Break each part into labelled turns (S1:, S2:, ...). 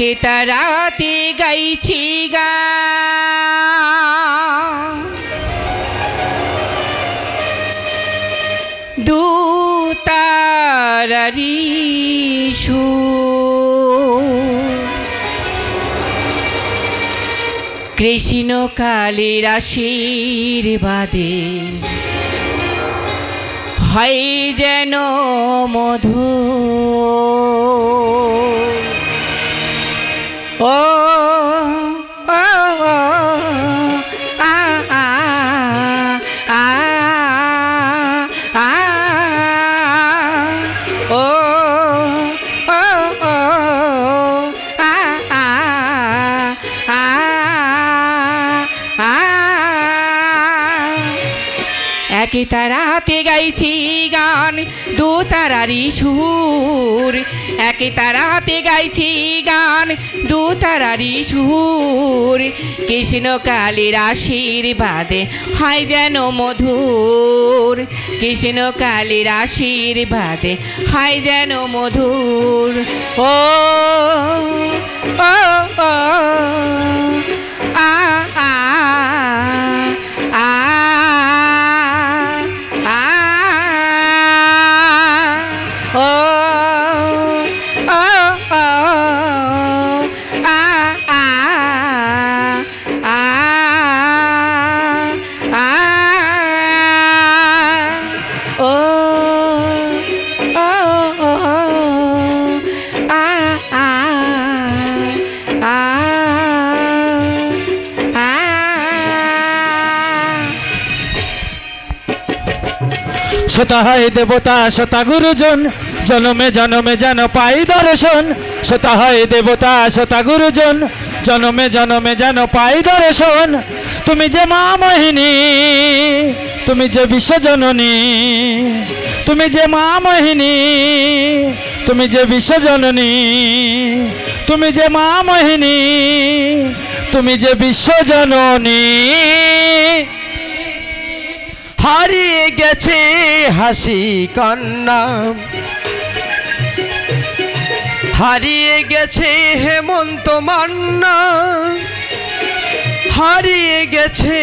S1: একে তারাতে গাইছি গান দু তারারি সুর কৃষ্ণ কালীর আশীর্বাদে হয় যেন মধু ও একে তারাতে গাইছি গান দু তারারি সুর একে তারাতে গাইছি গান দু তারারি সুর কৃষ্ণ কালীর আশীর্বাদে হয় যেন মধুর কৃষ্ণ কালীর আশীর্বাদে হয় যেন মধুর ও ও ও আ আ আ
S2: সতাহায় দেবতা সতা গুরুজন জনমে জনমে যেন পাই দর্শন সতাহায় দেবতা সতা গুরুজন জনমে জনমে যেন পাই দর্শন তুমি যে মা মোহিনী তুমি যে বিশ্বজননী তুমি যে মা মোহিনী তুমি যে বিশ্বজননী তুমি যে মা মোহিনী তুমি যে বিশ্বজননী হারিয়ে গেছে হাসি কান্না হারিয়ে গেছে হেমন্ত মান্না হারিয়ে গেছে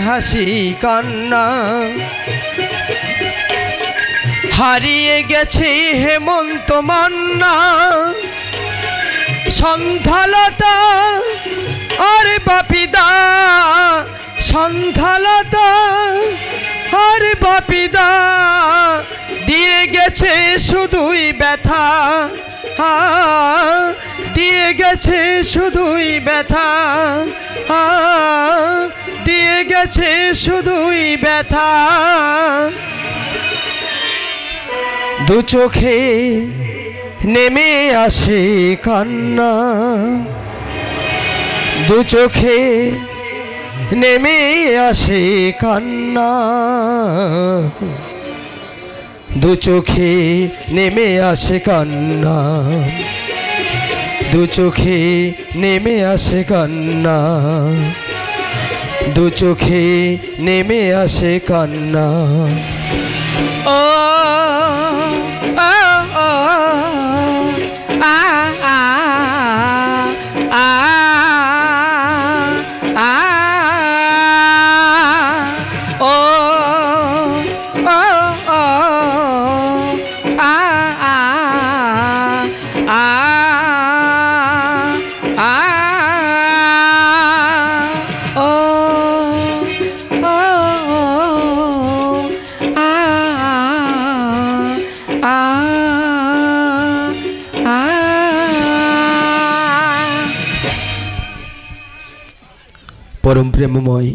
S2: হাসি কান্না হারিয়ে গেছে হেমন্ত মান্না সন্ধ্যালতা আর বাপিদা সন্ধ্যালতা আর বাপিদা দিয়ে গেছে শুধুই ব্যথা দিয়ে গেছে শুধুই ব্যথা দিয়ে গেছে শুধুই ব্যথা দু চোখে নেমে আসে কান্না দু চোখে নেমে আসে কান্না দু চোখে নেমে আসে কান্না দু চোখে নেমে আসে কান্না দু চোখে নেমে আসে কান্না
S1: ও ও ও আ আ আ আ ও ও ও আ আ আ আ ও ও
S2: परम प्रेममय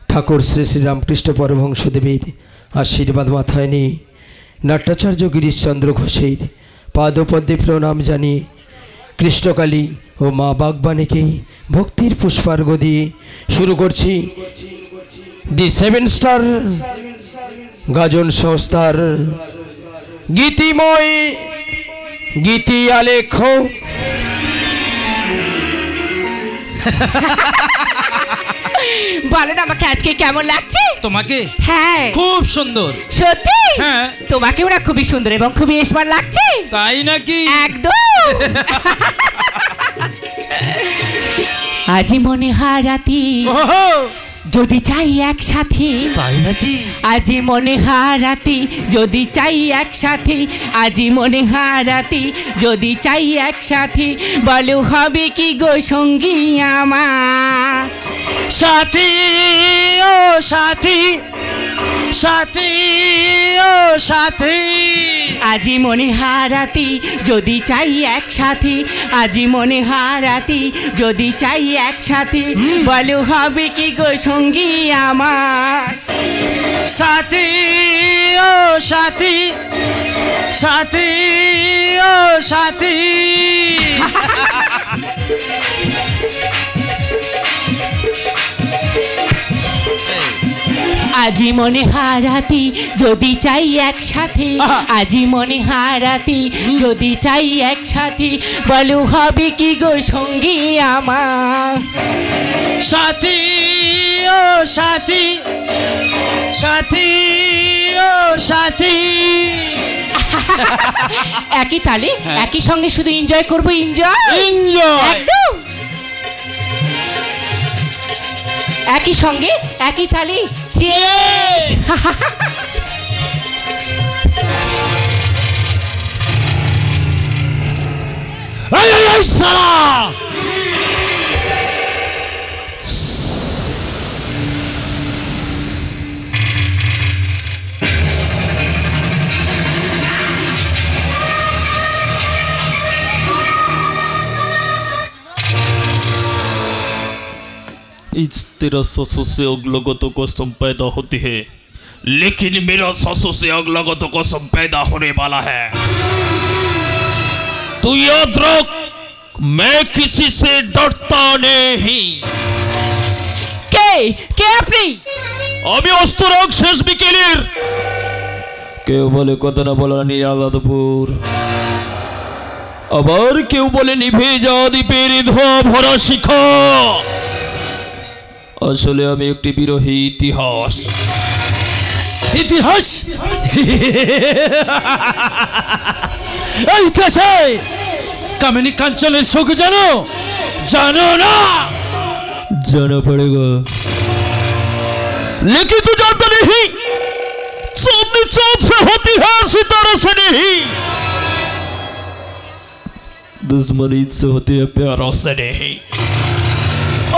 S2: ठाकुर श्री श्री रामकृष्ण परमहंसदेवेर आशीर्वाद माथाय निये नाट्याचार्य गिरीश चंद्र घोषेर पादपद्मे प्रणाम जानिए कृष्णकाली और माँ बागबानी के भक्तिर पुष्पार्घ दिए शुरू करছি दि 7 स्टार गाजन संस्थार गीतिमय गीति आलेख
S1: বলেন আমাকে আজকে কেমন লাগছে
S3: তোমাকে
S1: হ্যাঁ
S3: খুব সুন্দর
S1: সত্যি
S3: হ্যাঁ
S1: তোমাকে ওরা খুবই সুন্দর এবং খুবই স্মার্ট লাগছে
S3: তাই নাকি
S1: একদম আজি মনে হারাতি
S3: ওহো,
S1: যদি চাই একসাথে,
S3: তাই নাকি?
S1: আজি মনে হারাতি যদি চাই একসাথে, আজি মনে হারাতি যদি চাই একসাথে, বলো হবে কি গো সঙ্গী আমার।
S3: সাথী ও সাথী, সাথী ও সাথী,
S1: আজি মনে হারাতি যদি চাই একসাথে, আজি মনে হারাতি যদি চাই একসাথে, বলো হবে কি গো সঙ্গী আমার।
S3: সাথী ও সাথী, সাথী ও সাথী।
S1: আজি মনে হারাতি যদি চাই একসাথে, আজি মনে হারাতি যদি চাই একসাথে, বলো হবে কি গো সঙ্গী আমার।
S3: সাথী ও সাথী, সাথী ও সাথী।
S1: একই তালে একই সঙ্গে শুধু এনজয় করবো, এনজয়
S3: এনজয়।
S1: একদম একই সঙ্গে একই তালে। Cheers!
S3: এই এই এই শালা!
S4: इस तेरा ससुर से अगलगत कसम पैदा होती है, लेकिन मेरा ससुर से अगलगत कसम पैदा होने वाला है। तू याद रख, मैं किसी से डरता नहीं।
S1: কে কে আপনি?
S4: আমি অস্তরক শেষ বিকেলের কেউ বলে কথা না বলা নিরালাদপুর, আবার কেউ বলে নিভে যাওয়া দ্বীপের ধোয়া ভরা শিখা। আসলে আমি একটি বিরোহী ইতিহাস।
S3: ইতিহাস? এই ইতিহাসে কামিনী কাঞ্চনের শোক জানো? জানো না?
S4: जाना पड़ेगा, लेकिन तू जानता नहीं, चांदनी चांद से होती है, सितारों से नहीं। दुश्मनी से होती है, प्यारों से नहीं।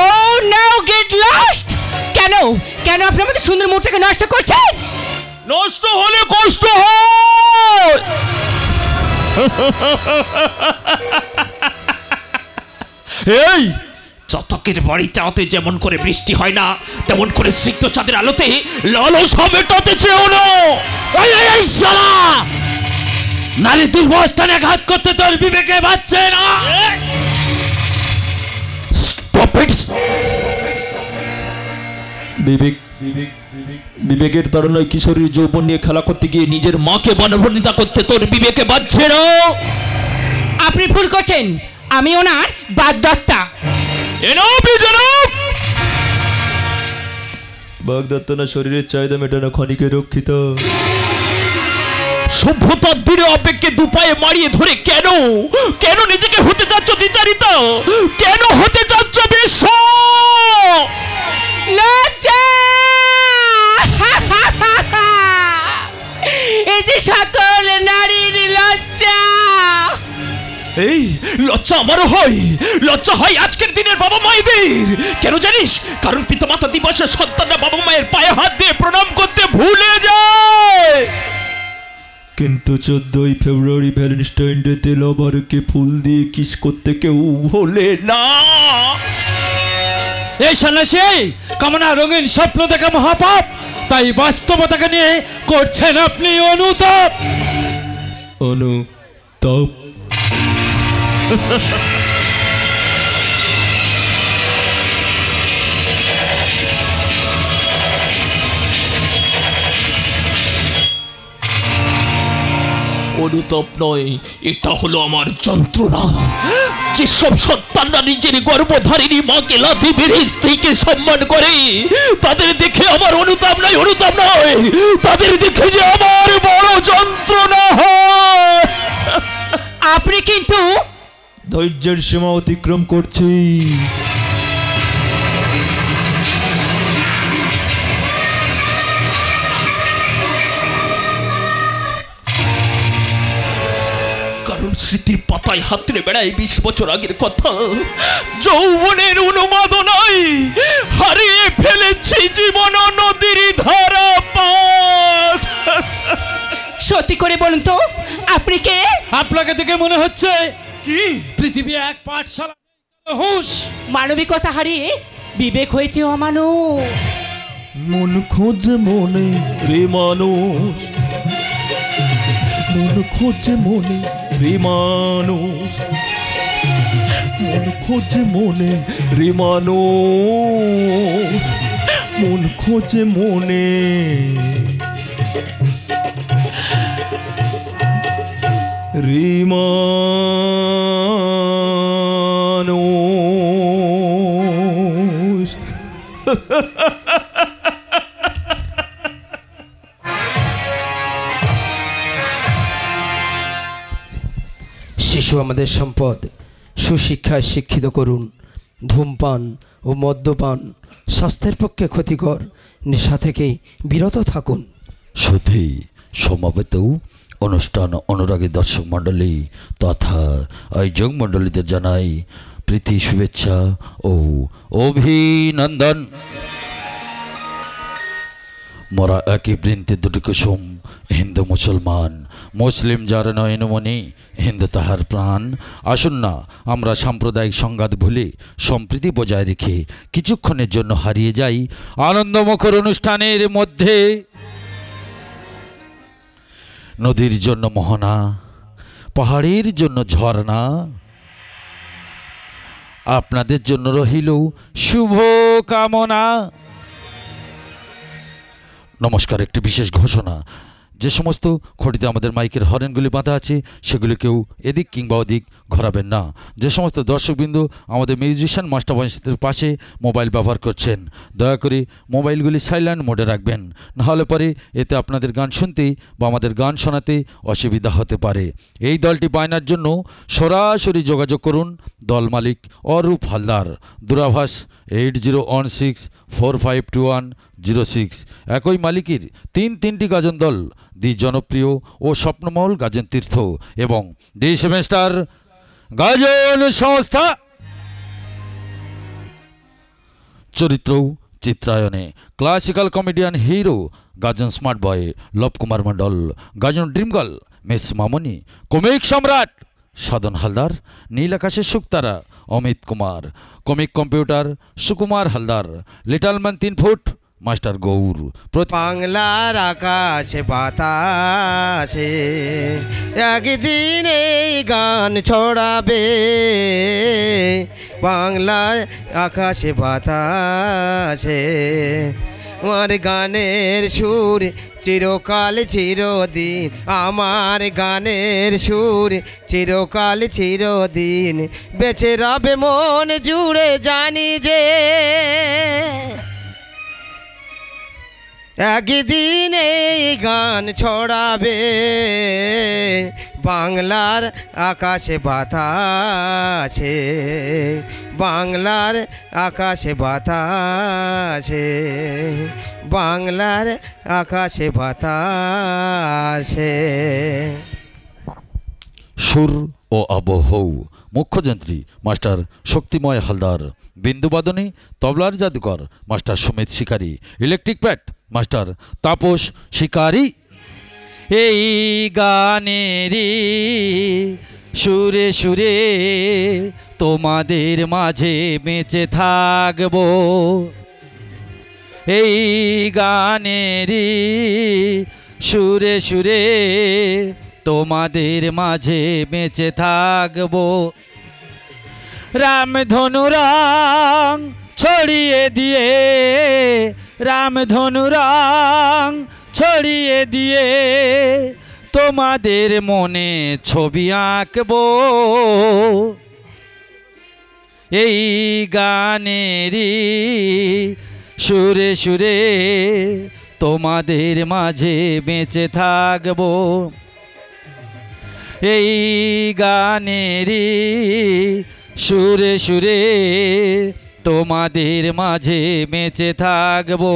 S1: ও নাও গেট লস্ট। কেন কেন আপনি আমাদের সুন্দর মুহূর্তকে নষ্ট করছেন?
S4: নষ্ট হলে কষ্ট হয়। এই চাতকের বাড়ি চাওতে যেমন করে বৃষ্টি হয় না, তেমন করে সিক্ত চাঁদের আলোতে লালসা মেটাতে চেও না।
S3: এই এই এই শালা! নারী দুর্বস্থানে ঘাত করতে তোর বিবেকে বাঁচছে না?
S4: বিবেক বিবেকের তাড়নায় কিশোরীর যৌবন নিয়ে খেলা করতে গিয়ে নিজের মাকে বনভূমিতা করতে তোর বিবেকে বাজছে না।
S1: আপনি ভুল করছেন, আমি ওনার বাগদত্তা।
S4: বাগদত্তা না শরীরের চাহিদা মেটানো ক্ষণিকে রক্ষিত। সভ্যতার দৃঢ় আবেগকে দুপায়ে মারিয়ে ধরে কেন কেন নিজেকে হতে চাচ্ছ দ্বিচারিত? কেন হতে চাচ্ছ বিশ্ব?
S1: লজ্জা! এই যে সকল নারীর লজ্জা।
S4: এই লজ্জা আমারও হয়, লজ্জা হয় আজকের দিনের বাবা মায়েদের। কেন জানিস? কারণ পিতামাতা দিবসে সন্তানরা বাবা মায়ের পায়ে হাত দিয়ে প্রণাম করতে ভুলে যায়। কিন্তু 14ই ফেব্রুয়ারি ভ্যালেন্টাইন ডেতে লভারকে ফুল দিয়ে কিস করতে কেউ ভোলে না।
S3: এই সন্ন্যাসী, কামনা রঙিন স্বপ্ন দেখা মহাপাপ, তাই বাস্তবতাকে নিয়ে করছেন আপনি অনুতাপ।
S4: অনুতাপ? অনুতাপ নয়, এটা হলো আমার যন্ত্রণা। যেসব সন্তানরা নিজের গর্ভধারিণী মাকে লাথি মেরে স্ত্রীকে সম্মান করে, তাদের দেখে আমার অনুতাপ নয়, অনুতাপ নয়, তাদের দেখে যে আমার বড় যন্ত্রণা হয়।
S1: আপনি কিন্তু
S4: ধৈর্যের সীমা অতিক্রম করছি। মাথায় হাত তুলে বেড়াই 20 বছর আগের কথা। যৌবনের উন্মাদনায় হারিয়ে ফেলেছি জীবন নদীর ধারা পাশ।
S1: সত্যি করে বলুন তো আপনি কে?
S3: আপনাকে দেখে মনে হচ্ছে
S4: কি
S3: পৃথিবী এক পাঠশালা হুঁশ।
S1: মানবিকতা হারিয়ে বিবেক হয়েছে অমানুষ।
S4: মন খোঁজে মনে রে মানুষ, মন খোঁজে মনে রে মানুষ, মন খোঁজে মনে রে মানুষ, মন খোঁজে মনে রে মানুষ।
S2: শিশু আমাদের সম্পদ, সুশিক্ষায় শিক্ষিত করুন। ধূমপান ও মদ্যপান স্বাস্থ্যের পক্ষে ক্ষতিকর, নেশা থেকে বিরত থাকুন।
S5: শুধু সমাবেত অনুষ্ঠান অনুরাগী দর্শক মণ্ডলী তথা আয়োজক মণ্ডলীদের জানাই প্রীতি শুভেচ্ছা ও অভিনন্দন। মোরা একই বৃন্তে দুটি কুসুম, হিন্দু মুসলমান, মুসলিম যার নয়নমণি, হিন্দু তাহার প্রাণ। আসুন না আমরা সাম্প্রদায়িক সংঘাত ভুলে সম্প্রীতি বজায় রেখে কিছুক্ষণের জন্য হারিয়ে যাই আনন্দমুখর অনুষ্ঠানের মধ্যে। নদীর জন্য মোহনা, পাহাড়ের জন্য ঝর্ণা, আপনাদের জন্য রহিল শুভ কামনা। নমস্কার। একটি বিশেষ ঘোষণা, যে সমস্ত খড়িতে আমাদের মাইকের হরেনগুলি বাঁধা আছে সেগুলি কেউ এদিক কিংবা ওদিক ঘোরাবেন না। যে সমস্ত দর্শকবৃন্দ আমাদের মিউজিশিয়ান মাস্টার ভয়েসের পাশে মোবাইল ব্যবহার করছেন, দয়া করে মোবাইলগুলি সাইলেন্ট মোডে রাখবেন, নাহলে পরে এতে আপনাদের গান শুনতে বা আমাদের গান শোনাতে অসুবিধা হতে পারে। এই দলটি বায়নার জন্য সরাসরি যোগাযোগ করুন দল মালিক অরূপ হালদার, দূরাভাষ 8016452106। একই মালিকের তিনটি গাজন দল, দি জনপ্রিয় ও স্বপ্নমহল গাজন তীর্থ এবং দি সেভেন গাজন সংস্থা। চরিত্র চিত্রায়নে classical comedian hero Gajan smart boy Lab Kumar Mondal, Gajan dream girl miss Mamoni, comic সম্রাট সাধন হালদার, নীল আকাশের শুকতারা Amit Kumar, comic computer Sukumar Haldar, little man 3 foot master Gour.
S6: বাংলার আকাশে বাতাসে একদিন এই গান ছড়াবে, বাংলার আকাশে বাতাসে আমার গানের সুর চিরকাল চিরদিন, আমার গানের সুর চিরকাল চিরদিন বেঁচে রবে মন জুড়ে, জানি যে একদিন এই গান ছড়াবে, বাংলার আকাশে বাতাসে, বাংলার আকাশে বাতাসে, বাংলার আকাশে বাতাসে।
S5: সুর ও আবহ মুখ্যযন্ত্রী মাস্টার শক্তিময় হালদার, বিন্দুবাদনী তবলার জাদুকর মাস্টার সুমিত শিকারী, ইলেকট্রিক প্যাড মাস্টার তাপস শিকারী। এই গানেরই সুরে সুরে তোমাদের মাঝে বেঁচে থাকবো, এই গানেরই সুরে সুরে তোমাদের মাঝে বেঁচে থাকবো। রামধনু রং ছড়িয়ে দিয়ে, রামধনু রং ছড়িয়ে দিয়ে তোমাদের মনে ছবি আঁকবো, এই গানেরই সুরে সুরে তোমাদের মাঝে বেঁচে থাকবো, এই গানেরই সুরে সুরে তোমাদের মাঝে বেঁচে থাকবো,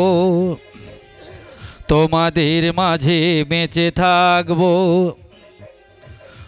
S5: তোমাদের মাঝে বেঁচে থাকবো,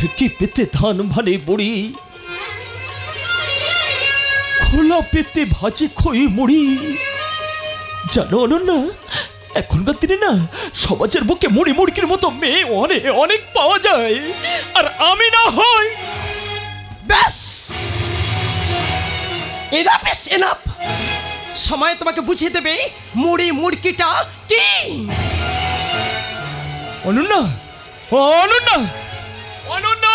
S4: ঢেকি পেতে ধান ভালে বড়ি, খোলা পেতে ভাজে খই মুড়ি। জানো অনন্যা, এখনকার দিনে না সমাজের বুকে মুড়ি মুড়কির মতো মেয়ে অনেক অনেক পাওয়া যায়, আর আমি না হই।
S2: ব্যাস, এনাফ ইজ এনাফ। সময় তোমাকে বুঝিয়ে দেবে মুড়ি মুড়কিটা কি।
S4: অনন্যা, অনন্যা, অনন্যা!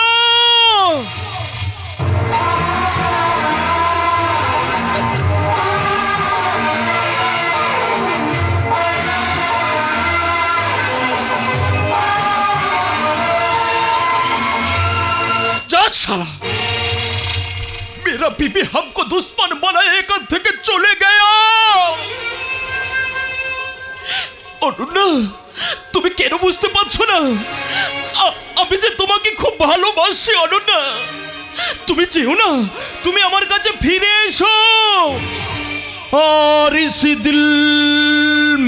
S4: जा साला, मेरा बीबी हमको दुश्मन बनाए एखान থেকে চলে गया। অনন্যা, তুমি কেন বুঝতে পারছো না? আমি যে তোমাকে খুব ভালোবাসি অনন্যা। তুমি যেও না, তুমি আমার কাছে ফিরে এসো। और इस दिल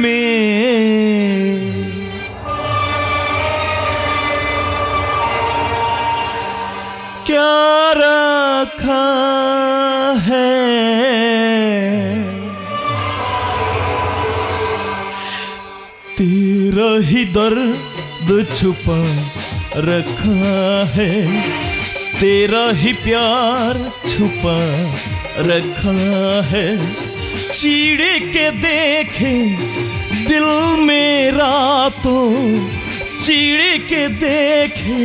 S4: में क्या रखा है, तेरा ही दर्द छुपा रखा है, तेरा ही प्यार छुपा रखा है। चीड़ के देखे दिल मेरा तो, चीड़ के देखे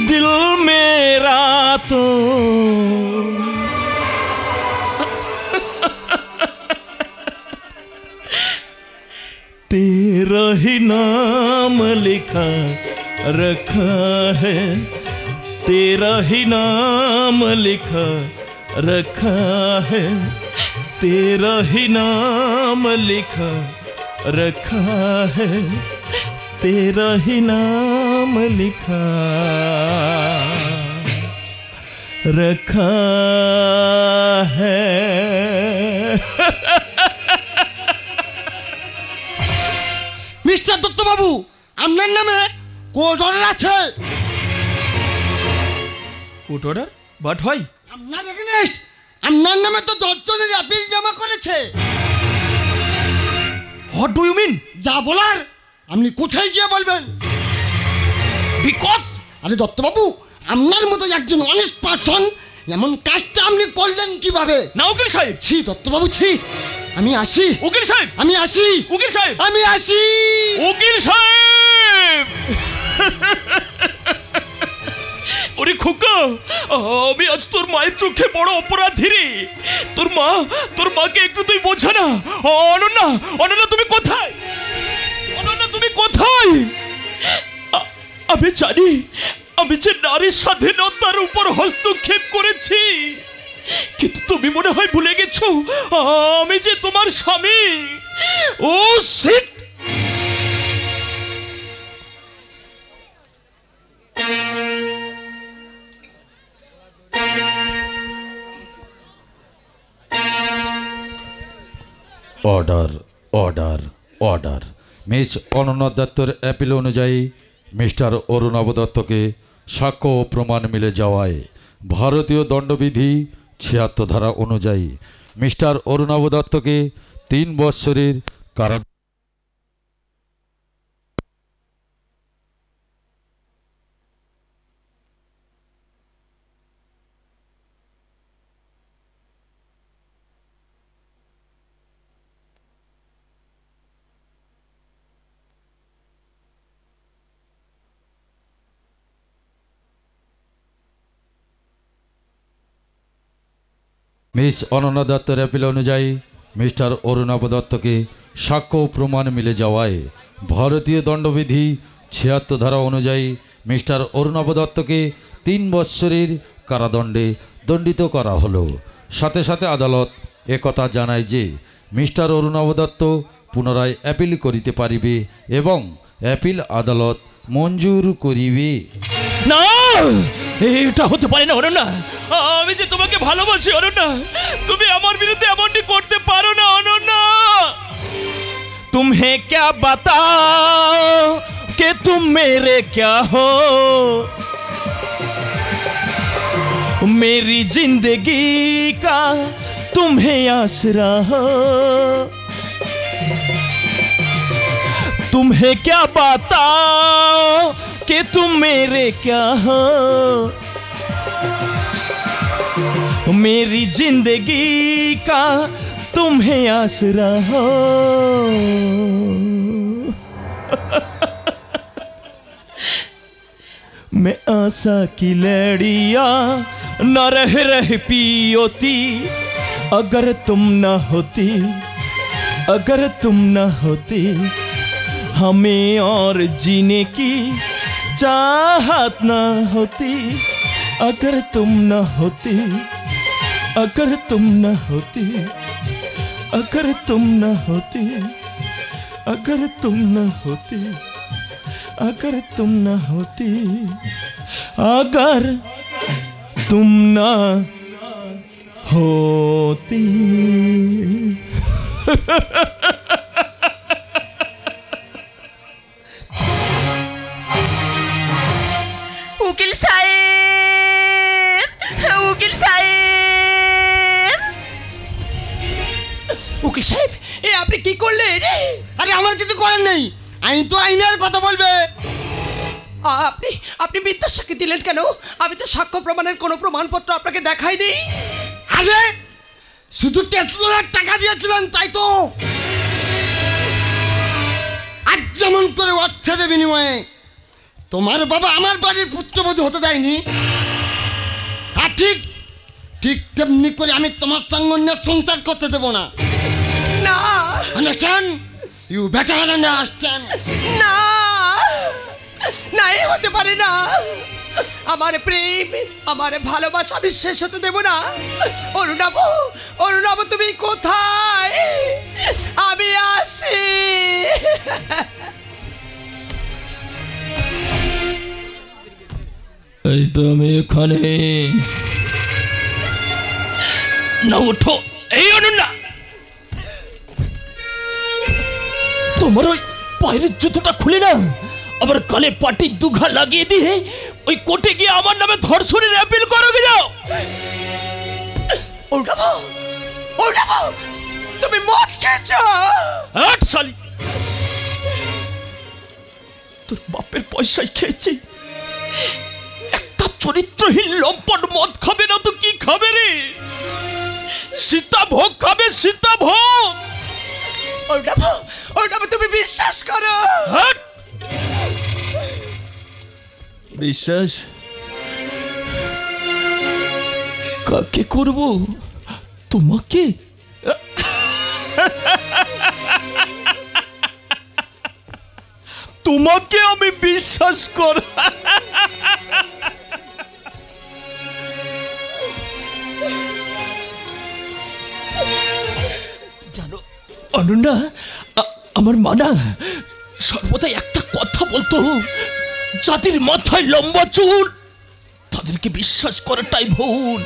S4: दिल मेरा तो। तेरा ही नाम लिखा रखा है, तेरा ही नाम लिखा रखा है, तेरा ही नाम लिखा रखा है, तेरा ही नाम लिखा रखा है।
S2: মিস্টার দত্তবাবু, আপনার নামে কোর্ট অর্ডার আছে।
S4: Court order? বাট হয়
S2: আপনার এগেনস্ট আপনার নামে তো 10 জনের অ্যাপিল জমা করেছে।
S4: What do you mean?
S2: যা বলার আপনি কোথায় গিয়ে বলবেন।
S4: বিকজ
S2: আরে দত্তবাবু, আপনার মতো একজন অনেস্ট পারসন এমন কাজটা আপনি করলেন কিভাবে?
S4: না উকিল সাহেব।
S2: ছি দত্তবাবু, ছি। আমি আসি
S4: উকিল সাহেব,
S2: আমি আসি
S4: উকিল সাহেব,
S2: আমি আসি
S4: উকিল সাহেব। ওরে খোকা, আমি আজ তোর মায়ের চোখে বড় অপরাধী রে। তোর মাকে একটু তুই বোঝা না। অনন্যা, অনন্যা তুমি কোথায়? অনন্যা তুমি কোথায়? আমি জানি আমি যে নারীর স্বাধীনতার উপর হস্তক্ষেপ করেছি, কিন্তু তুমি মনে হয় ভুলে গেছো আমি যে তোমার স্বামী। Oh shit!
S5: Order, order, order. Miss Ananya দত্তর অ্যাপিল অনুযায়ী মিস্টার অরুণাভ দত্তকে সাক্ষ্য ও প্রমাণ মিলে যাওয়ায় ভারতীয় দণ্ডবিধি ৭৬ ধারা অনুযায়ী মিস্টার অরুণাভ দত্তকে ৩ বৎসরের কারাদণ্ড। মিস অনন্যা দত্তের অ্যাপিল অনুযায়ী মিস্টার অরুণাভ দত্তকে সাক্ষ্য ও প্রমাণ মিলে যাওয়ায় ভারতীয় দণ্ডবিধি ৭৬ ধারা অনুযায়ী মিস্টার অরুণাভ দত্তকে ৩ বৎসরের কারাদণ্ডে দণ্ডিত করা হলো। সাথে সাথে আদালত একথা জানায় যে মিস্টার অরুণাভ দত্ত পুনরায় অ্যাপিল করিতে পারিবে এবং অ্যাপিল আদালত মঞ্জুর করিবে।
S4: না, এটা হতে পারে না অনন্যা। আমি যে তোমাকে ভালোবাসি অনন্যা, তুমি আমার বিরুদ্ধে এমনটি করতে পারো না অনন্যা। तुम्हें क्या बताओ कि तुम मेरे क्या हो, मेरी जिंदगी का तुम्हें आसरा हो, तुम्हें क्या बताओ कि तुम मेरे क्या हो। मेरी जिंदगी का तुम्हें आसरा हो। मैं आशा की लड़िया न रह पियोती, अगर तुम न होती, अगर तुम न होती, हमें और जीने की चाहत न होती। अगर तुम न होती, अगर तुम न होती, अगर तुम न होती, अगर तुम न होती, अगर तुम न होती, अगर तुम न होती।
S1: উকিল সাহেব, উকিল সাহেব, উকিল সাহেব, এ আপনি কি করলেন?
S2: আরে আমার কিছু করার নেই, আইন তো আইনের কথা বলবে।
S1: আপনি আপনি মিথ্যা সাক্ষী দিলেন কেন? আমি তো সাক্ষ্য প্রমাণের কোনো প্রমাণপত্র আপনাকে দেখাইনি।
S2: আরে শুধু 13,000 টাকা দিয়েছিলেন তাই তো? আজ যেমন করে অর্থের বিনিময়ে তোমার বাবা আমার বাড়ির পুত্রবধূ হতে দেয়নি, আর ঠিক ঠিক তেমনি করে আমি তোমার সঙ্গে অন্য সংসার করতে দেবো না।
S1: না,
S2: আন্ডারস্ট্যান্ড? You better understand?
S1: না, না, এ হতে পারে না। আমার প্রেম, আমার ভালোবাসা আমি শেষ হতে দেব না। অরুণাভ, অরুণাভ, তুমি কোথায়? আমি আসি।
S4: এই তো আমি এখানে। না ওঠো, এই অনন্যা, তোমার ওই পায়ের জুতোটা খুলে না, আবার গালে পাটি দুঘা লাগিয়ে দিয়ে ওই কোর্টে গিয়ে আমার নামে ধর্ষণের অ্যাপিল করো গে যাও।
S1: অরুণাভ, অরুণাভ, তুমি মদ খেয়েছো?
S4: আট শালি, তোর বাপের পয়সায় খেয়েছি। একটা চরিত্রহীন লম্পট মদ খাবে না তো কি খাবে রে? সীতাভোগ খাবে, সীতাভোগ।
S1: অরুণাভ, অরুণাভ, তুমি বিশ্বাস করো।
S4: হাট! বিশ্বাস কাকে করব? তোমাকে? তোমাকে আমি বিশ্বাস কর। জানো অনন্যা, আমার মানা সর্বদাই একটা কথা বলতো, যাদের মাথায় লম্বা চুল তাদেরকে বিশ্বাস করাটাই ভুল।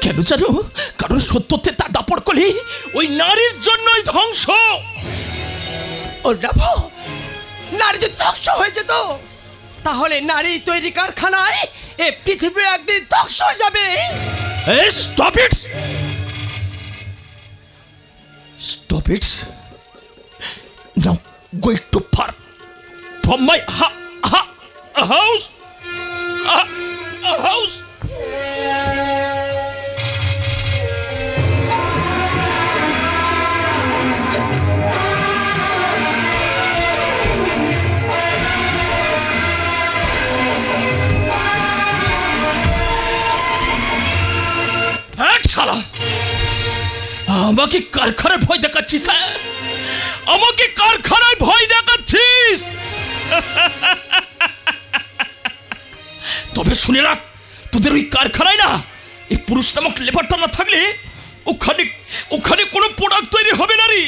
S4: কেন জানো? কারণ সত্যতে তা দাপড় করলে ওই নারীর জন্যই ধ্বংস।
S1: অরুণাভ, নারী যদি ধ্বংস হয়ে যেত তাহলে নারী তৈরি কারখানায় এ পৃথিবী একদিন ধ্বংস হয়ে যাবে।
S4: Stop it, stop it now. Going too far from my house, house. শালা, আমাকে কারখানায় ভয় দেখাচ্ছিস? হ্যাঁ, আমাকে কারখানায় ভয় দেখাচ্ছিস? তবে শুনে রাখ, তোদের ওই কারখানায় না এই পুরুষ নামক লেবারটা না থাকলে ওখানে ওখানে কোনো প্রোডাক্ট তৈরি হবে না রে।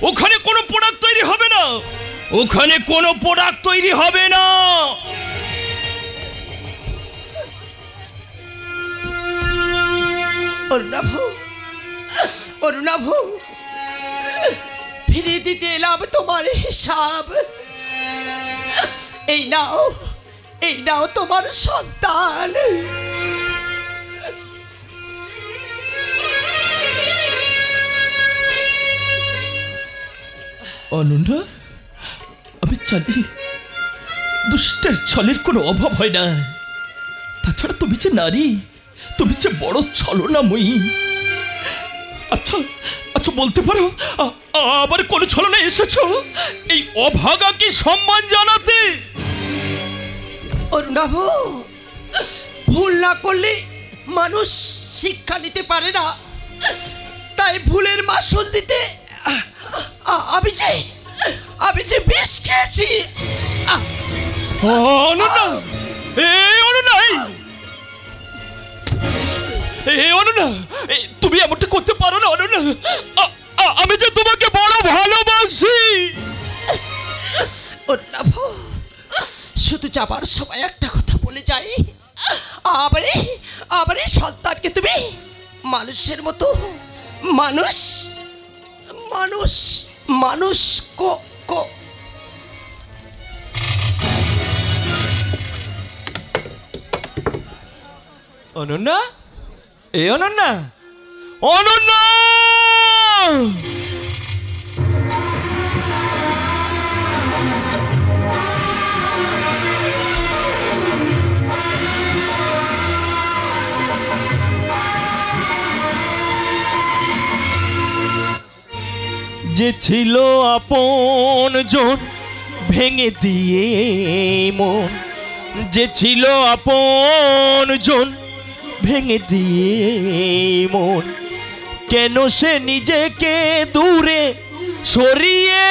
S4: ওখানে কোনো প্রোডাক্ট তৈরি হবে না, ওখানে কোনো প্রোডাক্ট তৈরি হবে না।
S1: অরুণাভ, অরুণাভ, ফিরিয়ে দিতে এলাম তোমার হিসাব। এই নাও, এই নাও তোমার সন্তান।
S4: অনন্যা, আমি জানি দুষ্টের ছলের কোনো অভাব হয় না। তাছাড়া তুমি যে নারী, তুমি যে বড় ছলনাময়ী। আচ্ছা আচ্ছা, বলতে পারো আবার কোন ছলনা এসেছো এই অভাগাকে সম্মান জানাতে?
S7: অরুণাভ, ভুল না করলে মানুষ শিক্ষা নিতে পারে না, তাই ভুলের মাসুল দিতে আমি যে বিষ খেয়েছি।
S4: অনন্যা, অনন্যা, তুমি এমনটা করতে পারো না অনন্যা। আমি যে তোমাকে বড় ভালোবাসি।
S7: অরুণাভ, শুধু যাবার সময় একটা কথা বলে যাই, আবারে সন্তানকে তুমি মানুষের মতো মানুষ মানুষ মানুষ
S4: অনন্যা, অনন্যা, অনন্যা, যে ছিল আপন জন ভেঙে দিয়ে মন, যে ছিল আপন জন ভেঙে দিয়ে মন, কেন সে নিজেকে দূরে সরিয়ে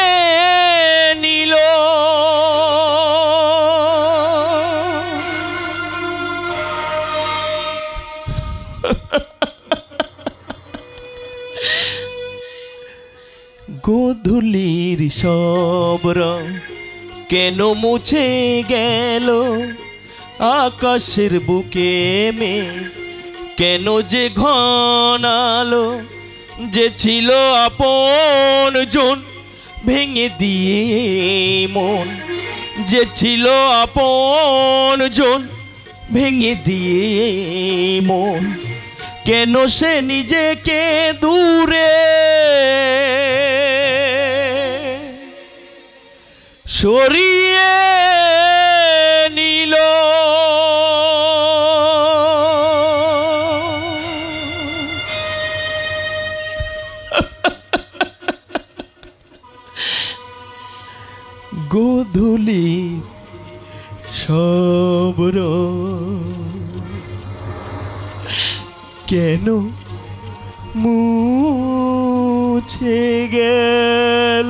S4: নিল? গোধূলির সব রং কেন মুছে গেল? আকাশের বুকে মেঘ কেন যে ঘনালো? যে ছিল আপন জন ভেঙে দিয়ে মন, যে ছিল আপন জন ভেঙে দিয়ে মন, কেন সে নিজেকে দূরে সরিয়ে নিল? গোধূলি সব কেন মুছে গেল?